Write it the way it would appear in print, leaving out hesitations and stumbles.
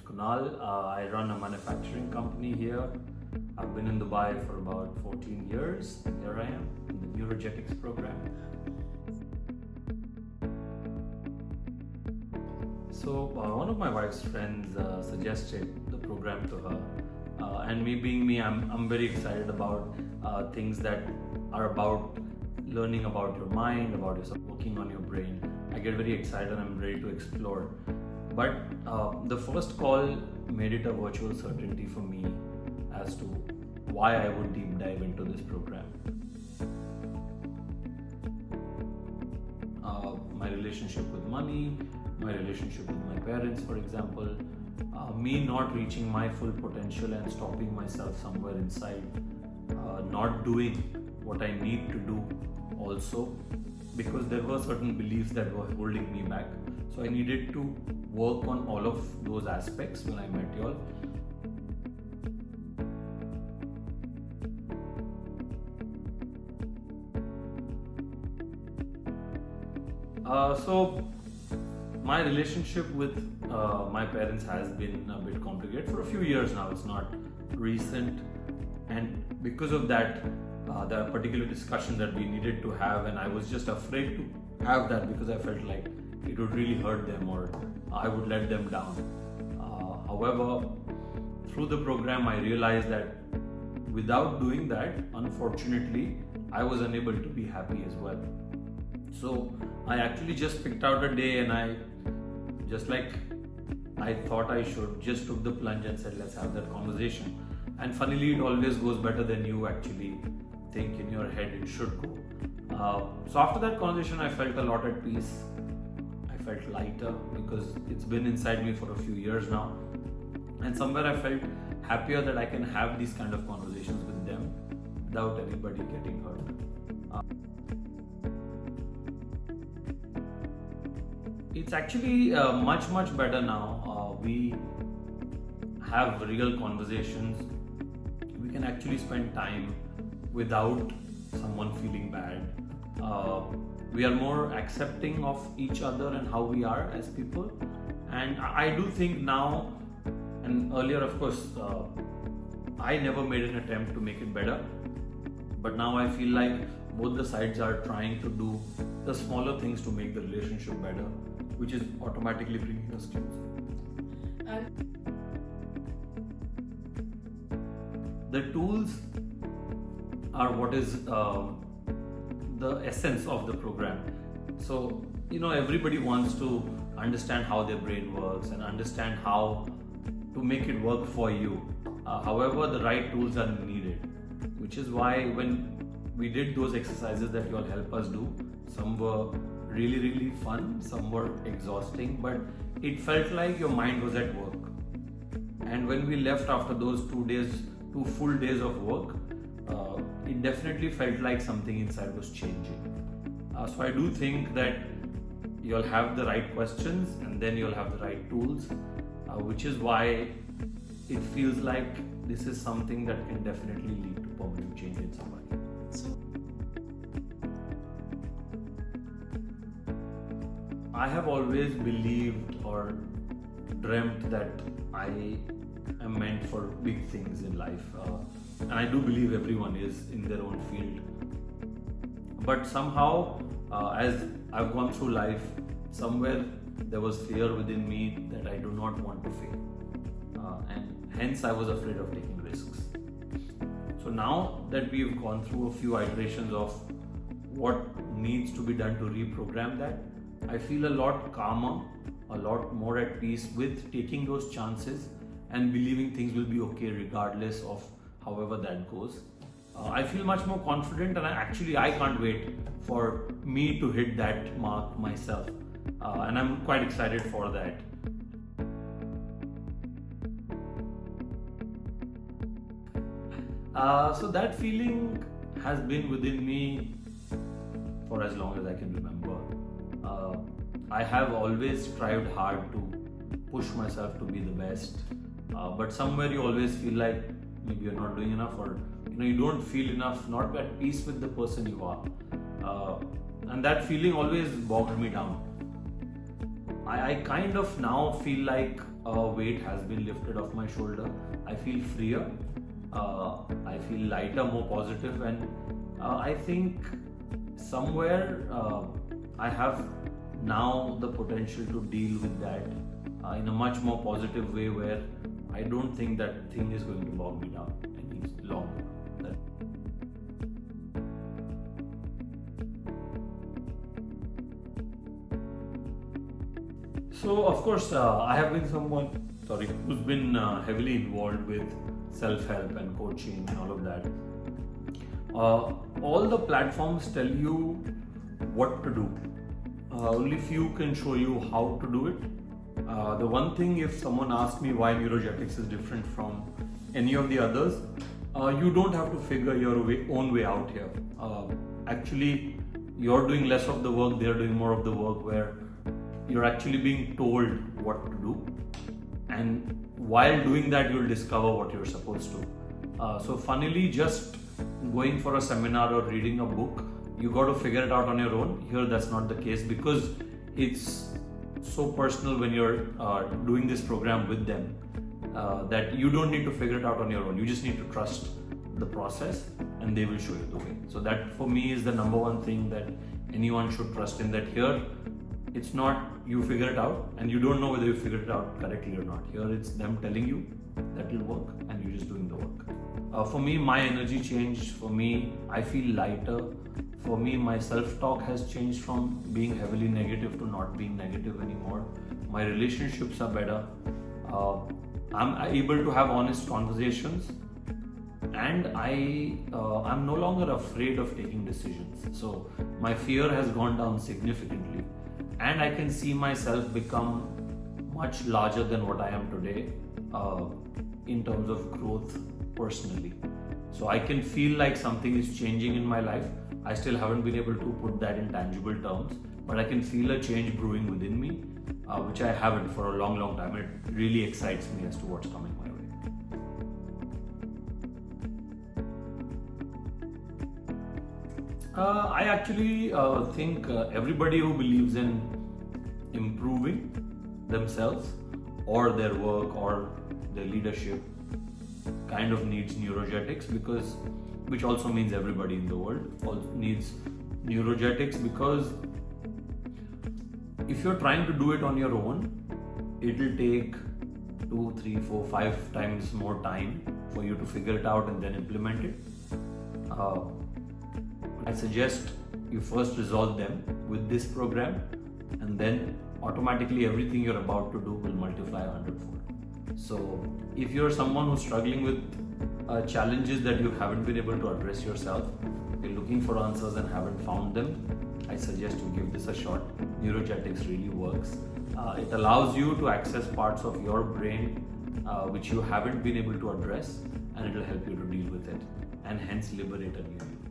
Kunal. I run a manufacturing company here. I've been in Dubai for about 14 years. Here I am in the Neurogetics program. So one of my wife's friends suggested the program to her. And me being me, I'm very excited about things that are about learning about your mind, about yourself, working on your brain. I get very excited and I'm ready to explore. But the first call made it a virtual certainty for me as to why I would deep dive into this program. My relationship with money, my relationship with my parents, for example, me not reaching my full potential and stopping myself somewhere inside, not doing what I need to do also, because there were certain beliefs that were holding me back. So I needed to work on all of those aspects when I met y'all. So my relationship with my parents has been a bit complicated for a few years now. It's not recent, and because of that, the particular discussion that we needed to have, and I was just afraid to have that because I felt like it would really hurt them or I would let them down. However, through the program, I realized that without doing that, unfortunately, I was unable to be happy as well. So I actually just picked out a day, and I just like I thought I should, just took the plunge and said, let's have that conversation. And funnily, it always goes better than you actually think in your head it should go. So after that conversation, I felt a lot at peace. I felt lighter because it's been inside me for a few years now. And somewhere I felt happier that I can have these kind of conversations with them without anybody getting hurt. It's actually much better now. We have real conversations. We can actually spend time without someone feeling bad. We are more accepting of each other and how we are as people. And I do think now, and earlier of course, I never made an attempt to make it better. But now I feel like both the sides are trying to do the smaller things to make the relationship better, which is automatically bringing us closer. The tools are what is the essence of the program. So, everybody wants to understand how their brain works and understand how to make it work for you. However, the right tools are needed, which is why when we did those exercises that you all help us do, some were really fun, some were exhausting, but it felt like your mind was at work. And when we left after those 2 full days of work, it definitely felt like something inside was changing. So I do think that you'll have the right questions and then you'll have the right tools, which is why it feels like this is something that can definitely lead to permanent change in somebody. I have always believed or dreamt that I am meant for big things in life, and I do believe everyone is in their own field. But somehow, as I've gone through life, somewhere there was fear within me that I do not want to fail, and hence I was afraid of taking risks. So now that we've gone through a few iterations of what needs to be done to reprogram that, I feel a lot calmer, a lot more at peace with taking those chances and believing things will be okay regardless of however that goes. I feel much more confident, and I can't wait for me to hit that mark myself, and I'm quite excited for that. So that feeling has been within me for as long as I can remember. I have always strived hard to push myself to be the best, but somewhere you always feel like maybe you're not doing enough, or you don't feel enough, not at peace with the person you are, and that feeling always bogged me down. I kind of now feel like weight has been lifted off my shoulder. I feel freer, I feel lighter, more positive, and I think somewhere I have now the potential to deal with that in a much more positive way, where I don't think that thing is going to bog me down any longer. So of course I have been someone who's been heavily involved with self-help and coaching and all of that. All the platforms tell you what to do. Only few can show you how to do it. The one thing, if someone asks me why Neurogetics is different from any of the others, you don't have to figure your own way out here. Actually, you're doing less of the work, they're doing more of the work, where you're actually being told what to do. And while doing that, you'll discover what you're supposed to. So funnily, just going for a seminar or reading a book, you got to figure it out on your own. Here, that's not the case, because it's so personal when you're doing this program with them that you don't need to figure it out on your own. You just need to trust the process, and they will show you the way. So that, for me, is the number one thing that anyone should trust in. That here, it's not you figure it out and you don't know whether you figured it out correctly or not. Here, it's them telling you that will work, and you're just doing the work. For me, my energy changed. For me, I feel lighter. For me, my self-talk has changed from being heavily negative to not being negative anymore. My relationships are better. I'm able to have honest conversations, and I'm no longer afraid of taking decisions. So my fear has gone down significantly, and I can see myself become much larger than what I am today in terms of growth personally. So I can feel like something is changing in my life. I still haven't been able to put that in tangible terms, but I can feel a change brewing within me, which I haven't for a long, long time. It really excites me as to what's coming my way. I actually think everybody who believes in improving themselves or their work or their leadership kind of needs Neurogetics, which also means everybody in the world also needs Neurogetics, because if you're trying to do it on your own, it'll take 2, 3, 4, 5 times more time for you to figure it out and then implement it. I suggest you first resolve them with this program, and then automatically everything you're about to do will multiply 100-fold. So if you're someone who's struggling with challenges that you haven't been able to address yourself, you're looking for answers and haven't found them, I suggest you give this a shot. Neurogetics really works. It allows you to access parts of your brain which you haven't been able to address, and it will help you to deal with it and hence liberate a new you.